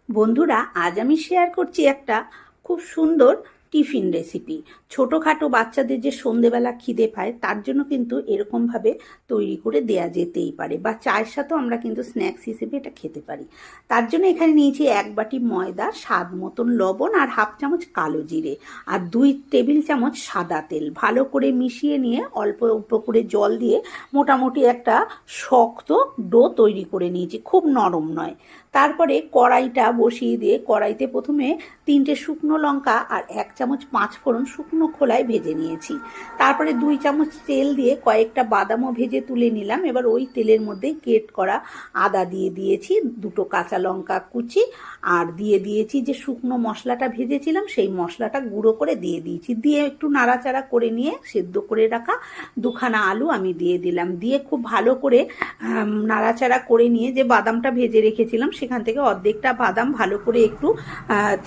বন্ধুরা, আজ আমি শেয়ার করছি একটা খুব সুন্দর টিফিন রেসিপি। ছোটোখাটো বাচ্চাদের যে সন্ধেবেলা খিদে পায় তার জন্য কিন্তু এরকমভাবে তৈরি করে দেয়া যেতেই পারে, বা চায়ের সাথেও আমরা কিন্তু স্ন্যাক্স হিসেবে এটা খেতে পারি। তার জন্য এখানে নিয়েছি 1 বাটি ময়দা, স্বাদ মতন লবণ আর হাফ চামচ কালো জিরে আর 2 টেবিল চামচ সাদা তেল। ভালো করে মিশিয়ে নিয়ে অল্প অল্প করে জল দিয়ে মোটামুটি একটা শক্ত ডো তৈরি করে নিয়েছি, খুব নরম নয়। তারপরে কড়াইটা বসিয়ে দিয়ে কড়াইতে প্রথমে 3টে শুকনো লঙ্কা আর 1 চামচ 5 ফোড়ন শুকনো খোলায় ভেজে নিয়েছি। তারপরে 2 চামচ তেল দিয়ে কয়েকটা বাদামও ভেজে তুলে নিলাম। এবার ওই তেলের মধ্যে কেট করা আদা দিয়ে দিয়েছি, 2টো কাঁচা লঙ্কা কুচি, আর দিয়ে দিয়েছি যে শুকনো মশলাটা ভেজেছিলাম সেই মশলাটা গুঁড়ো করে দিয়ে দিয়েছি। দিয়ে একটু নাড়াচাড়া করে নিয়ে সেদ্ধ করে রাখা 2খানা আলু আমি দিয়ে দিলাম। দিয়ে খুব ভালো করে নাড়াচাড়া করে নিয়ে যে বাদামটা ভেজে রেখেছিলাম সেখান থেকে অর্ধেকটা বাদাম ভালো করে একটু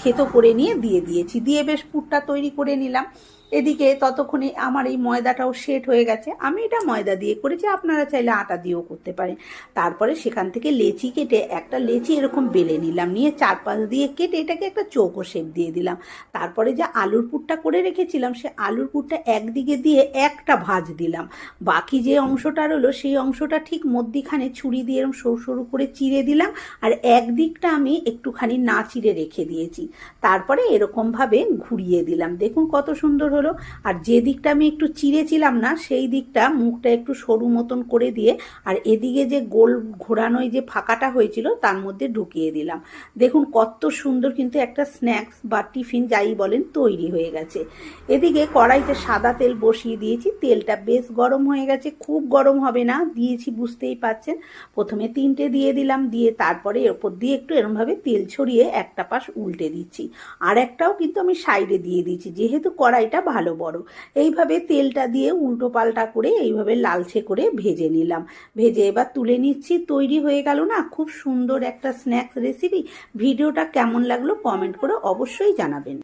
থেতো করে নিয়ে দিয়ে দিয়েছি। দিয়ে বেশ পুরটা তৈরি করে নিলাম। এদিকে ততক্ষণে আমার এই ময়দাটাও সেট হয়ে গেছে। আমি এটা ময়দা দিয়ে করেছি, আপনারা চাইলে আটা দিয়েও করতে পারেন। তারপরে সেখান থেকে লেচি কেটে একটা লেচি এরকম বেলে নিলাম, নিয়ে 4-5 দিয়ে কেটে এটাকে একটা চৌকো শেপ দিয়ে দিলাম। তারপরে যে আলুর পুরটা করে রেখেছিলাম সে আলুর পুরটা একদিকে দিয়ে একটা ভাঁজ দিলাম। বাকি যে অংশটা রইলো সেই অংশটা ঠিক মধ্যিখানে ছুরি দিয়ে এরকম সরু সরু করে চিড়ে দিলাম, আর একদিকটা আমি একটুখানি না চিড়ে রেখে দিয়েছি। তারপরে এরকমভাবে ঘুরিয়ে দিলাম, দেখুন কত সুন্দর হলো। আর যে দিকটা আমি একটু চিড়েছিলাম না সেই দিকটা মুখটা একটু সরু মতন করে দিয়ে আর এদিকে যে গোল ঘোরানোয় যে ফাঁকাটা হয়েছিল তার মধ্যে ঢুকিয়ে দিলাম। দেখুন কত সুন্দর কিন্তু একটা স্ন্যাক্স বা টিফিন যাই বলেন তৈরি হয়ে গেছে। এদিকে কড়াইতে সাদা তেল বসিয়ে দিয়েছি, তেলটা বেশ গরম হয়ে গেছে, খুব গরম হবে না, দিয়েছি বুঝতেই পাচ্ছেন। প্রথমে 3টে দিয়ে দিলাম, দিয়ে তারপরে ওপর দিয়ে একটু এরমভাবে তেল ছড়িয়ে একটা পাশ উল্টে দিচ্ছি, আর একটাও কিন্তু আমি সাইডে দিয়ে দিচ্ছি যেহেতু কড়াইটা ভালো বড়। এইভাবে তেলটা দিয়ে উল্টো পাল্টা করে এইভাবে লালচে করে ভেজে নিলাম। ভেজে এবার তুলে নিচ্ছি। তৈরি হয়ে গেল না খুব সুন্দর একটা স্ন্যাক্স রেসিপি। ভিডিওটা কেমন লাগলো কমেন্ট করে অবশ্যই জানাবেন।